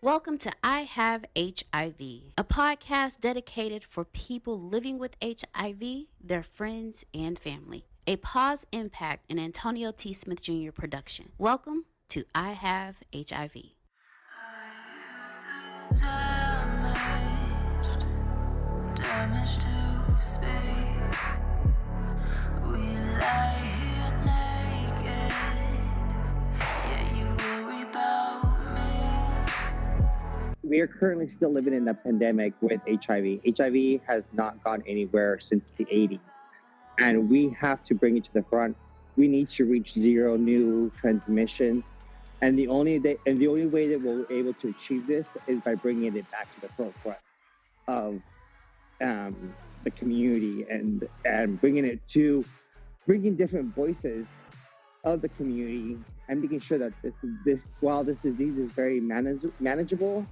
Welcome to I Have HIV, a podcast dedicated for people living with HIV, their friends, and family. A Paws Impact and Antonio T. Smith Jr. production. Welcome to I Have HIV. Damaged to speak. We lie here naked. Yeah, you worry about me. We are currently still living in a pandemic with HIV. HIV has not gone anywhere since the 80s, and we have to bring it to the front. We need to reach zero new transmission, and the only way that we're able to achieve this is by bringing it back to the forefront of the community and bringing different voices of the community and making sure that this while this disease is very manageable,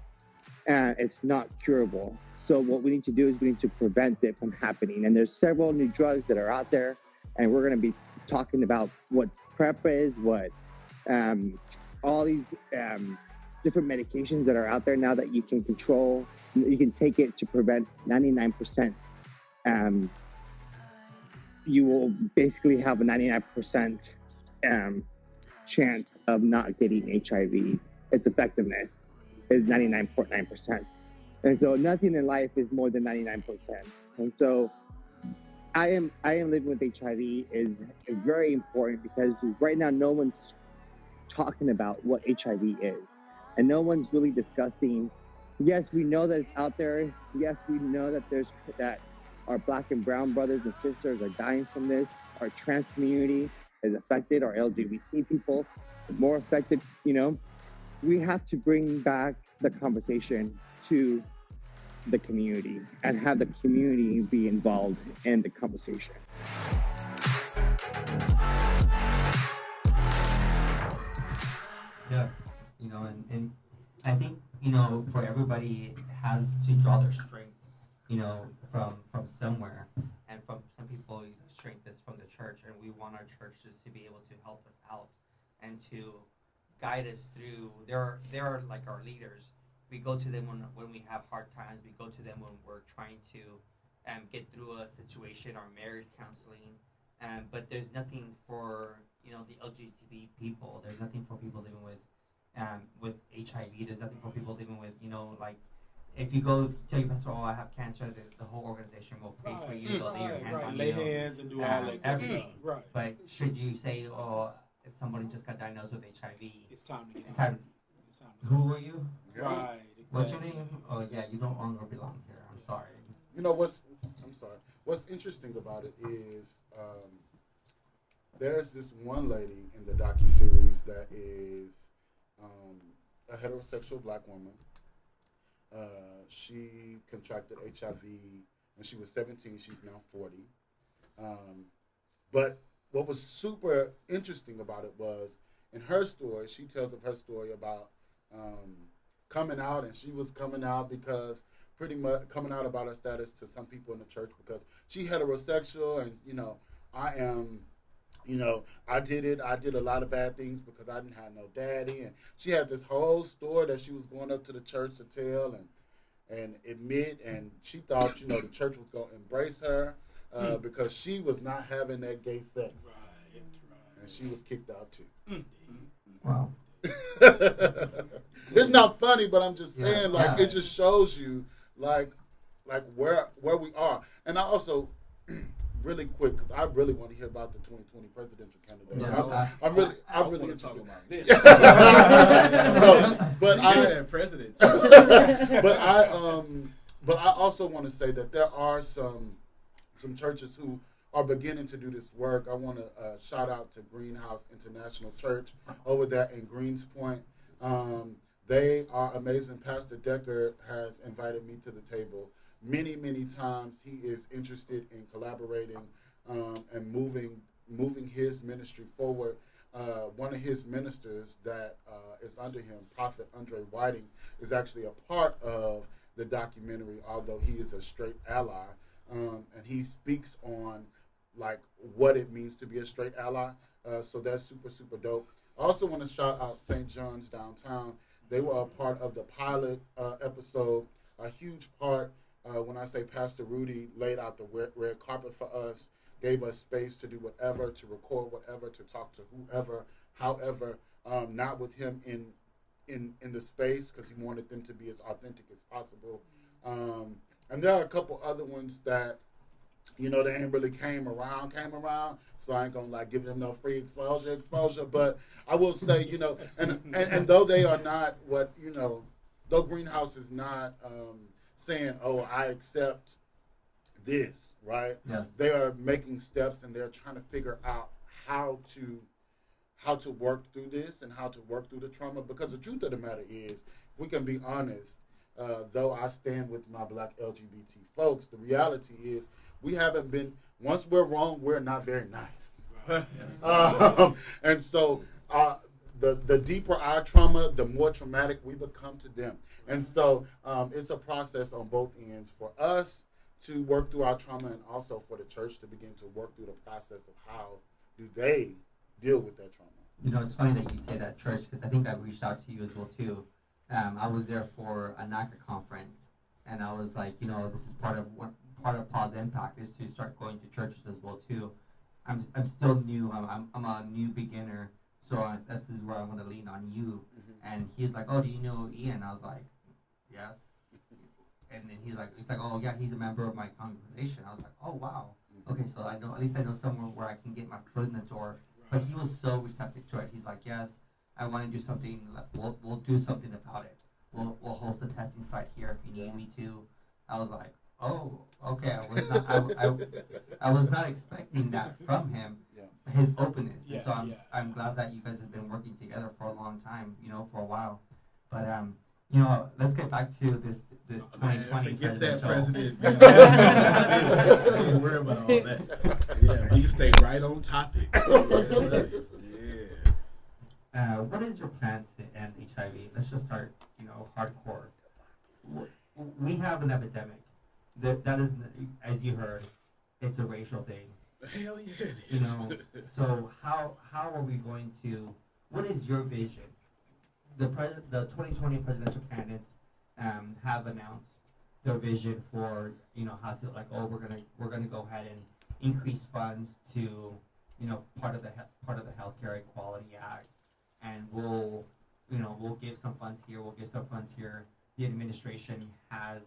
it's not curable. So what we need to do is we need to prevent it from happening. And there's several new drugs that are out there, and we're going to be talking about what PrEP is, what all these different medications that are out there now that you can control. You can take it to prevent 99%. You will basically have a 99% chance of not getting HIV. Its effectiveness is 99.9%. And so nothing in life is more than 99%. And so I am living with HIV is very important because right now no one's talking about what HIV is. And no one's really discussing, yes, we know that it's out there. Yes, we know that our Black and brown brothers and sisters are dying from this. Our trans community is affected. Our LGBT people are more affected. We have to bring back the conversation to the community and have the community be involved in the conversation. Yes, and I think, for everybody has to draw their strength, from somewhere. And from some people, strength is from the church, and we want our churches to be able to help us out and to guide us through. They're like our leaders. We go to them when we have hard times. We go to them when we're trying to get through a situation or marriage counseling. But there's nothing for the LGBT people. There's nothing for people living with HIV. There's nothing for people living with like if you go tell your pastor, I have cancer, the whole organization will pray for you. They'll lay your hands on you. Lay hands and do all that good stuff. Right. But should you say, if somebody just got diagnosed with HIV, it's time to get it's out. time. Who were you? Right. Exactly. What's your name? Oh yeah, you no longer belong here. I'm sorry. I'm sorry. What's interesting about it is there's this one lady in the docuseries that is a heterosexual Black woman. She contracted HIV when she was 17. She's now 40. But what was super interesting about it was in her story, she tells of her story about coming out, and she was coming out because pretty much coming out about her status to some people in the church because she heterosexual, and I am, I did a lot of bad things because I didn't have no daddy, and she had this whole story that she was going up to the church to tell and admit, and she thought the church was going to embrace her because she was not having that gay sex, right. And she was kicked out too. Wow. It's not funny, but I'm just saying, it just shows you, like where we are. And I also, really quick, because I really want to hear about the 2020 presidential candidate. Yes, I really want to talk about this. President. But I also want to say that there are some churches who are beginning to do this work. I want to shout out to Greenhouse International Church over there in Greens Point. They are amazing. Pastor Decker has invited me to the table many, many times. He is interested in collaborating and moving his ministry forward. One of his ministers that is under him, Prophet Andre Whiting, is actually a part of the documentary, although he is a straight ally. And he speaks on what it means to be a straight ally. So that's super, super dope. I also want to shout out St. John's downtown. They were a part of the pilot episode, a huge part. When I say Pastor Rudy laid out the red carpet for us, gave us space to do whatever, to record whatever, to talk to whoever, however, not with him in the space because he wanted them to be as authentic as possible. And there are a couple other ones that, they ain't really came around. So I ain't gonna like give them no free exposure. But I will say, and though they are not what, though Greenhouse is not saying, oh, I accept this, right? Yes. They are making steps and they're trying to figure out how to work through this and how to work through the trauma. Because the truth of the matter is, we can be honest, though I stand with my Black LGBT folks, the reality is we haven't been, once we're wrong, we're not very nice. And so the deeper our trauma, the more traumatic we become to them. And so it's a process on both ends for us to work through our trauma and also for the church to begin to work through the process of how do they deal with that trauma. It's funny that you say that, church, because I think I reached out to you as well too. I was there for a NACA conference, and I was like, this is part of Paws Impact is to start going to churches as well too. I'm still new. I'm a new beginner, so this is where I'm going to lean on you. Mm-hmm. And he's like, oh, do you know Ian? I was like, yes. And then he's like, oh yeah, he's a member of my congregation. I was like, oh wow. Okay, so at least I know somewhere where I can get my foot in the door. But he was so receptive to it. He's like, yes, I want to do something. We'll do something about it. We'll host a testing site here if you need me to. I was like, oh, okay. I was not expecting that from him. His openness. And so I'm glad that you guys have been working together for a long time. For a while. But let's get back to this 2020. Forget that president. Don't worry about all that. Yeah, we can stay right on topic. What is your plan to end HIV? Let's just start, hardcore. We have an epidemic. That is, as you heard, it's a racial thing. Hell yeah, it is. So how are we going to? What is your vision? The 2020 presidential candidates have announced their vision for how to we're gonna go ahead and increase funds to part of the Healthcare Equality Act, and we'll give some funds here, we'll give some funds here. The administration has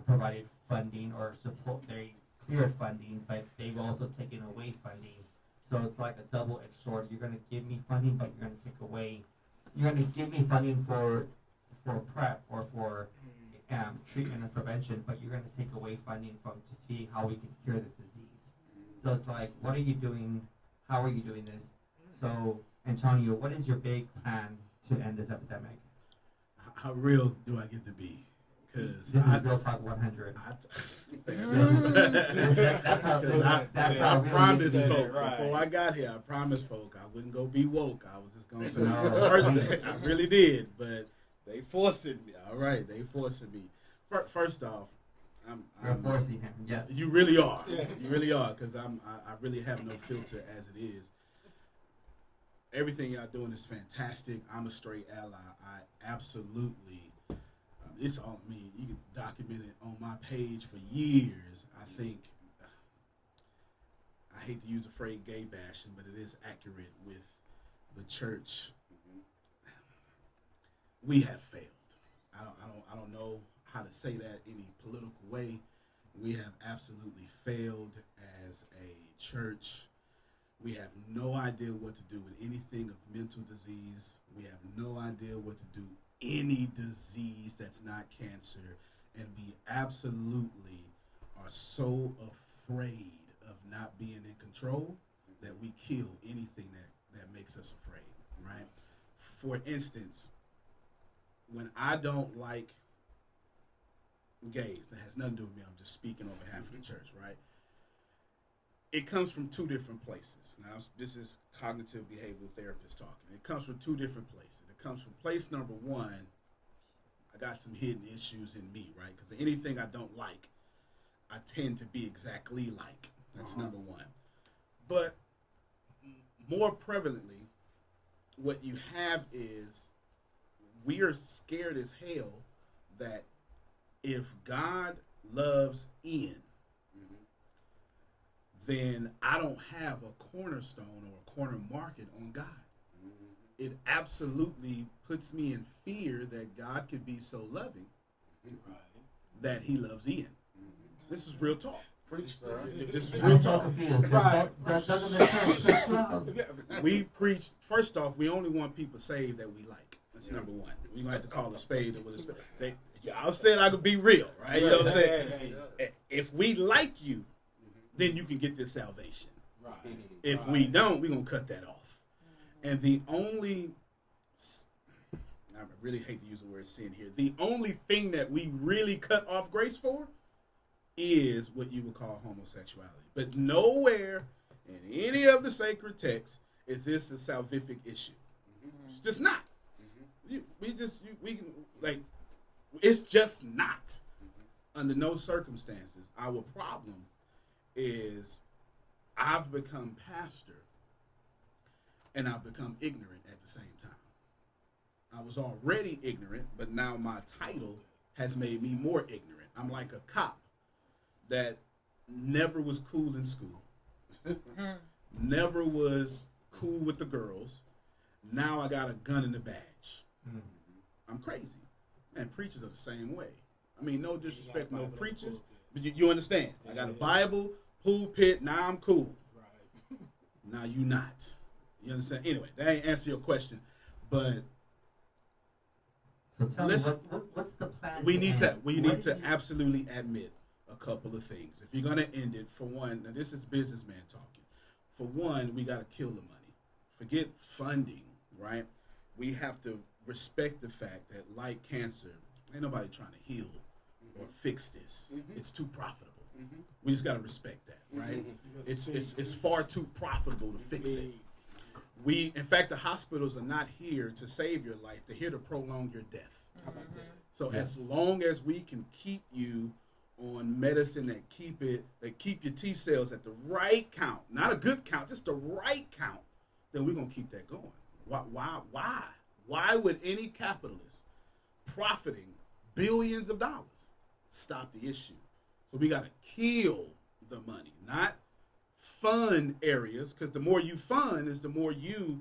provided funding or support. They cleared funding, but they've also taken away funding. So it's like a double-edged sword. You're gonna give me funding, but you're gonna take away. You're going to give me funding for PrEP or for treatment and prevention, but you're going to take away funding to see how we can cure this disease. So it's like, what are you doing? How are you doing this? So, Antonio, what is your big plan to end this epidemic? How real do I get to be? Because this is Real Talk 100. That's how I promised folk. Before I got here, I promised folk I wouldn't go be woke. I was just going to say birthday. I really did, but they forcing me. All right, they forcing me. First off, You're forcing him. Yes, you really are. You really are, because I really have no filter as it is. Everything y'all doing is fantastic. I'm a straight ally. I absolutely. It's all me. You can document it on my page for years. I think, I hate to use the phrase gay bashing, but it is accurate with the church. We have failed. I don't know how to say that any political way. We have absolutely failed as a church. We have no idea what to do with anything of mental disease. We have no idea what to do any disease that's not cancer, and we absolutely are so afraid of not being in control that we kill anything that makes us afraid, right? For instance, when I don't like gays, that has nothing to do with me, I'm just speaking on behalf of the church, right? It comes from two different places. Now, this is cognitive behavioral therapist talking. It comes from two different places. It comes from place number one, I got some hidden issues in me, right? Because anything I don't like, I tend to be exactly like. That's number one. But more prevalently, what you have is we are scared as hell that if God loves Ian, then I don't have a cornerstone or a corner market on God. It absolutely puts me in fear that God could be so loving that he loves Ian. This is real talk. Preach, sir. This is real so talk. confused. That doesn't make sense. That's love. We preach, first off, we only want people saved that we like. That's number one. We're going to have to call a spade with a spade. Y'all said I could be real, right? You know what I'm saying? If we like you, then you can get this salvation. If we don't, we're going to cut that off. And the only, I really hate to use the word sin here, the only thing that we really cut off grace for is what you would call homosexuality. But nowhere in any of the sacred texts is this a salvific issue. It's just not. It's just not. Under no circumstances. Our problem is I've become pastor and I've become ignorant at the same time. I was already ignorant, but now my title has made me more ignorant. I'm like a cop that never was cool in school, never was cool with the girls. Now I got a gun in the badge. I'm crazy. And preachers are the same way. I mean, no disrespect, no preachers, but you understand. I got a Bible, pulpit, now I'm cool. Now you not. You understand? Anyway, that ain't answer your question, but so tell me, what's the plan? We need to absolutely admit a couple of things. If you're gonna end it, for one, now this is businessman talking. For one, we gotta kill the money. Forget funding, right? We have to respect the fact that, like cancer, ain't nobody trying to heal or fix this. It's too profitable. We just gotta respect that, right? It's far too profitable to fix it. In fact, the hospitals are not here to save your life. They're here to prolong your death. How about that? So as long as we can keep you on medicine that keep your T cells at the right count, not a good count, just the right count, then we're gonna keep that going. Why would any capitalist profiting billions of dollars stop the issue? So we gotta kill the money, not fund areas, because the more you fund is the more you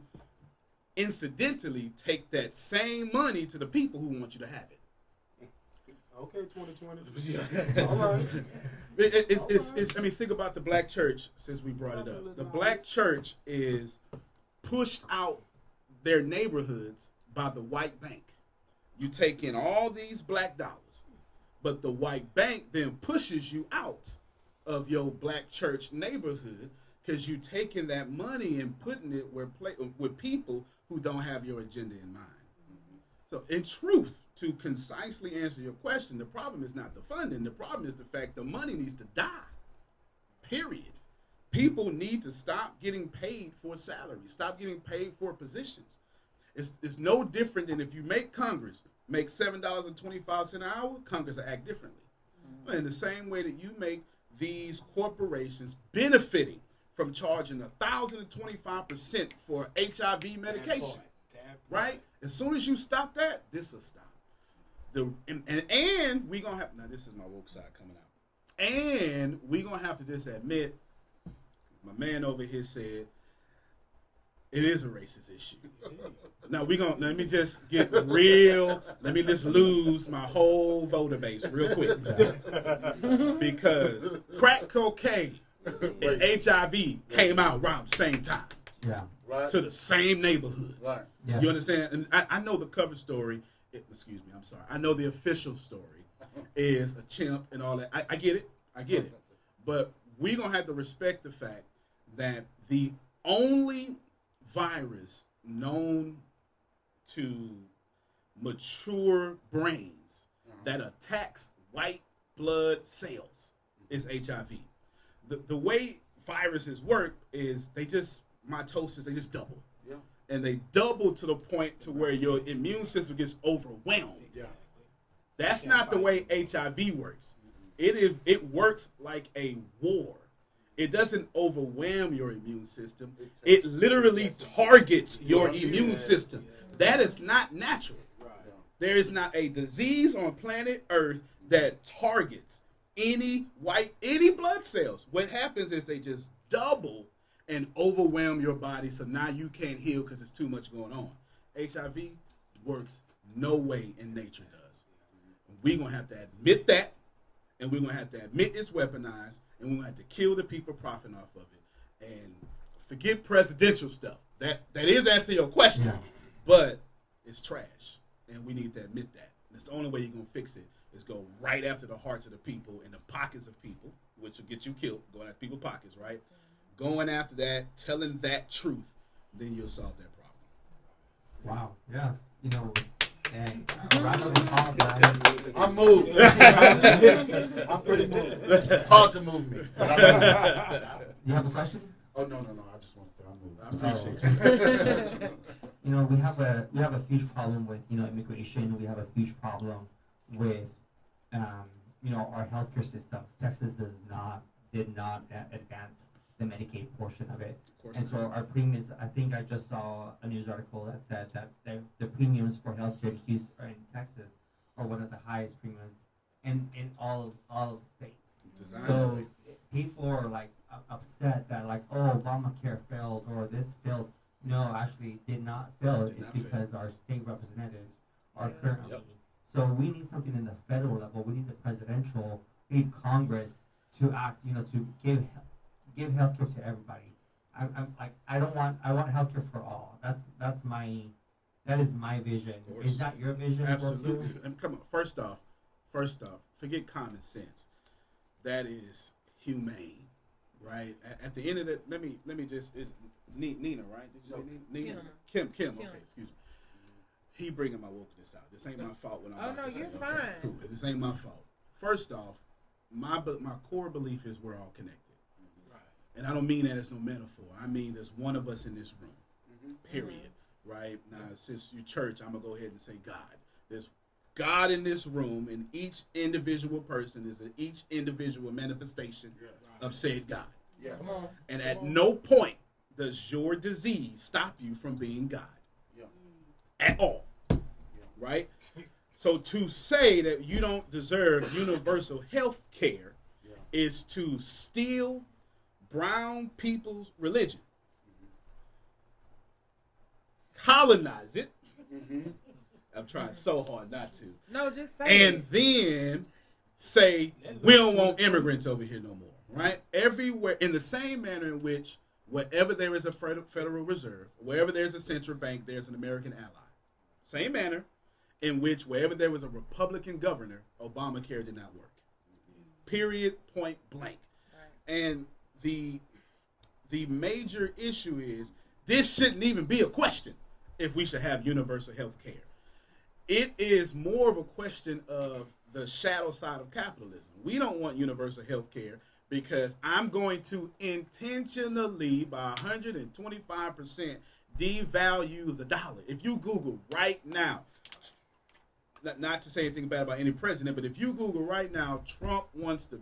incidentally take that same money to the people who want you to have it. Okay, 2020. All right. I mean, think about the black church since we brought it up. The black church is pushed out their neighborhoods by the white bank. You take in all these black dollars, but the white bank then pushes you out of your black church neighborhood because you taking that money and putting it with people who don't have your agenda in mind. So in truth, to concisely answer your question, the problem is not the funding. The problem is the fact the money needs to die, period. People need to stop getting paid for salaries, stop getting paid for positions. It's no different than if you make Congress make $7.25 an hour, Congress will act differently. In the same way that you make these corporations benefiting from charging 1,025% for HIV medication, right? As soon as you stop that, this will stop. And we gonna have, now this is my woke side coming out, and we gonna have to just admit, my man over here said, it is a racist issue. Now let me just get real. Let me just lose my whole voter base real quick. Because crack cocaine and HIV came out around the same time. Yeah. Right. To the same neighborhoods. Right. Yes. You understand? And I know the cover story. Excuse me, I'm sorry. I know the official story is a chimp and all that. I get it. But we're going to have to respect the fact that the only virus known to mature brains that attacks white blood cells is HIV. The way viruses work is mitosis, they just double. Yeah. And they double to the point to where your immune system gets overwhelmed. Yeah. That's not the way HIV works. It works like a war. It doesn't overwhelm your immune system. It literally targets your immune system. That is not natural. There is not a disease on planet Earth that targets any blood cells. What happens is they just double and overwhelm your body, so now you can't heal because there's too much going on. HIV works no way in nature does. We're going to have to admit that, and we're going to have to admit it's weaponized, and we're going to have to kill the people profiting off of it. And forget presidential stuff. That is answering your question, but it's trash, and we need to admit that. And it's the only way you're going to fix it is go right after the hearts of the people and the pockets of people, which will get you killed, going after people's pockets, right? Going after that, telling that truth, then you'll solve that problem. Wow. Yes. You know, and round of applause, guys. I'm moved. I'm pretty moved. It's hard to move me. You have a question? Oh no! I just want to say I'm moved. I appreciate you. You know, we have a huge problem with, you know, immigration. We have a huge problem with, you know, our healthcare system. Texas did not advance the Medicaid portion of it, and so our premiums. I think I just saw a news article that said that the premiums for healthcare in Houston or in Texas are one of the highest premiums in all of the states. So people are like upset that like, oh, Obamacare failed or this failed. No, actually did not fail. It's because our state representatives are currently. Yep. So we need something in the federal level. We need the presidential, we need Congress to act. You know, to give healthcare to everybody. I want healthcare for all. That is my vision. Is that your vision? Absolutely. And come on, first off, forget common sense. That is humane, right? At the end of it, let me just is Nina, right? Did you say Nina? Kim. Okay, excuse me. He bringing my wokeness out. This ain't my fault when I'm about to say. Oh no, you're fine. Cool. This ain't my fault. First off, my core belief is we're all connected. And I don't mean that as no metaphor. I mean there's one of us in this room, period, right? Now, since you church, I'm going to go ahead and say God. There's God in this room, and each individual person is each individual manifestation of said God. Yeah. And at no point does your disease stop you from being God. At all. Right? So to say that you don't deserve universal health care is to steal brown people's religion, colonize it. I'm trying so hard not to. No, just say and then say we don't want immigrants over here no more. Right? Everywhere, in the same manner in which wherever there is a Federal Reserve, wherever there's a central bank, there's an American ally. Same manner in which wherever there was a Republican governor, Obamacare did not work. Period. Point blank. Right. And the major issue is this shouldn't even be a question if we should have universal health care. It is more of a question of the shadow side of capitalism. We don't want universal health care because I'm going to intentionally, by 125%, devalue the dollar. If you Google right now, not to say anything bad about any president, but if you Google right now, Trump wants the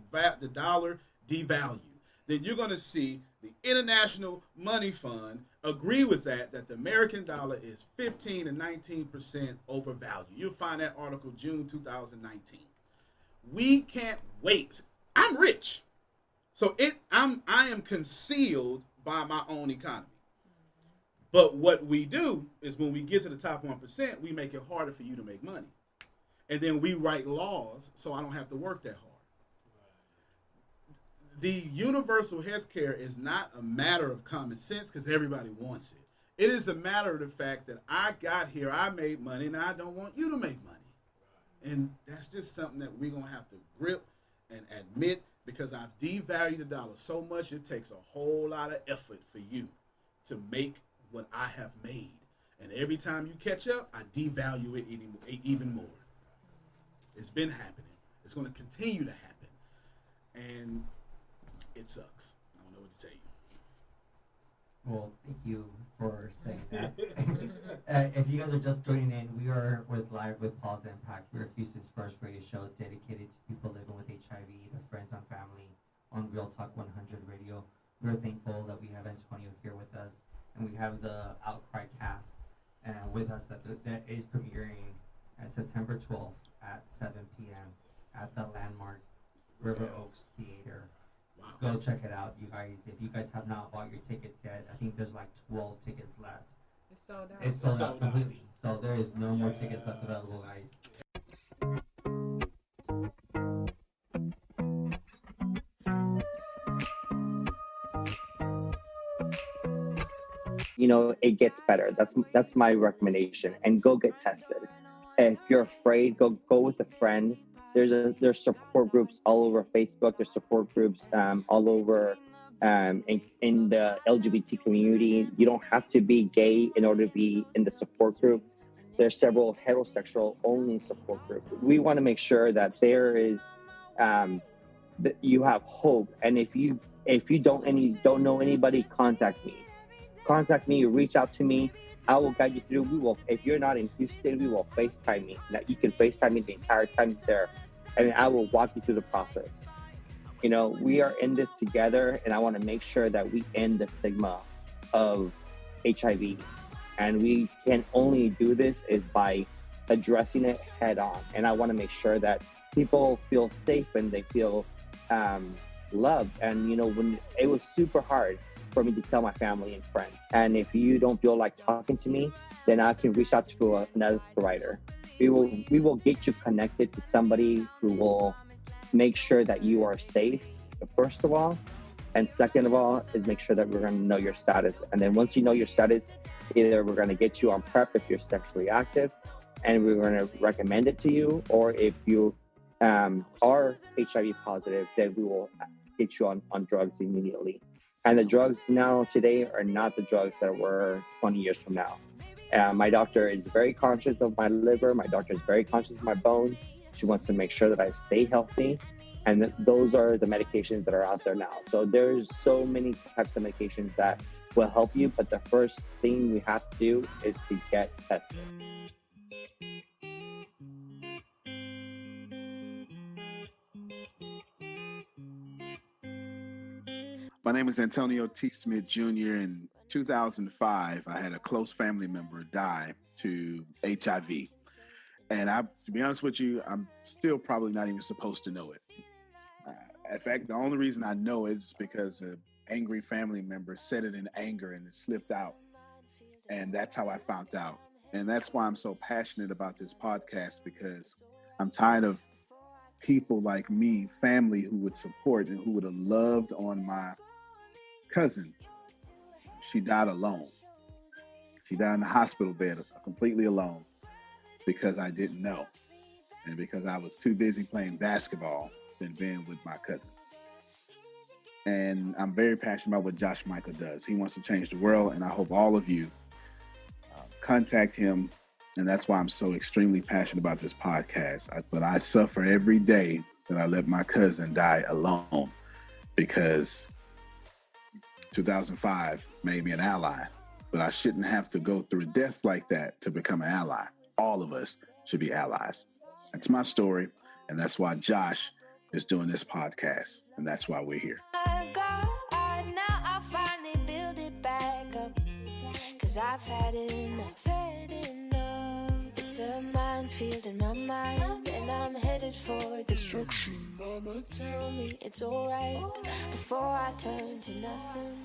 dollar devalued, then you're going to see the International Money Fund agree with that the American dollar is 15 and 19% overvalued. You'll find that article June 2019. We can't wait. I'm rich. So I am concealed by my own economy. But what we do is when we get to the top 1%, we make it harder for you to make money. And then we write laws so I don't have to work that hard. The universal health care is not a matter of common sense because everybody wants it. It is a matter of the fact that I got here, I made money, and I don't want you to make money. And that's just something that we're going to have to grip and admit because I've devalued the dollar so much it takes a whole lot of effort for you to make what I have made. And every time you catch up, I devalue it even more. It's been happening. It's going to continue to happen. And it sucks. I don't know what to tell you. Well, thank you for saying that. If you guys are just joining in, we are live with Paws Impact. We're Houston's first radio show dedicated to people living with HIV, their friends and family, on Real Talk 100 Radio. We're thankful that we have Antonio here with us, and we have the Outcry cast with us that is premiering at September 12th at 7 p.m. at the landmark River Oaks Theater. Wow. Go check it out, you guys. If you guys have not bought your tickets yet, I think there's like 12 tickets left. It's sold out. It's sold out completely. So there is no more tickets left available, guys. It gets better. That's my recommendation. And go get tested. If you're afraid, go with a friend. There's support groups all over Facebook. There's support groups all over in the LGBT community. You don't have to be gay in order to be in the support group. There's several heterosexual only support groups. We want to make sure that there is that you have hope. And if you don't know anybody, contact me, reach out to me. I will guide you through. If you're not in Houston, we will FaceTime me. Now you can FaceTime me the entire time there, and I will walk you through the process. We are in this together, and I want to make sure that we end the stigma of HIV. And we can only do this is by addressing it head on. And I want to make sure that people feel safe and they feel loved. And when it was super hard for me to tell my family and friends. And if you don't feel like talking to me, then I can reach out to another provider. We will get you connected to somebody who will make sure that you are safe, first of all. And second of all, is make sure that we're going to know your status. And then once you know your status, either we're going to get you on PrEP if you're sexually active, and we're going to recommend it to you, or if you are HIV positive, then we will get you on drugs immediately. And the drugs now today are not the drugs that were 20 years from now. My doctor is very conscious of my liver. My doctor is very conscious of my bones. She wants to make sure that I stay healthy. And those are the medications that are out there now. So there's so many types of medications that will help you. But the first thing we have to do is to get tested. My name is Antonio T. Smith Jr. In 2005, I had a close family member die to HIV. And to be honest with you, I'm still probably not even supposed to know it. In fact, the only reason I know it is because an angry family member said it in anger and it slipped out. And that's how I found out. And that's why I'm so passionate about this podcast, because I'm tired of people like me, family who would support and who would have loved on my cousin. She died alone. She died in the hospital bed completely alone because I didn't know, and because I was too busy playing basketball than being with my cousin. And I'm very passionate about what Josh Mica does. He wants to change the world, and I hope all of you contact him. And that's why I'm so extremely passionate about this podcast. But I suffer every day that I let my cousin die alone, because 2005 made me an ally, but I shouldn't have to go through a death like that to become an ally. All of us should be allies. That's my story, and that's why Josh is doing this podcast, and that's why we're here. Now I finally build it back up, 'cause I've had enough. It's a minefield in my mind, and I'm headed for destruction. Mama, tell me it's alright before I turn to nothing.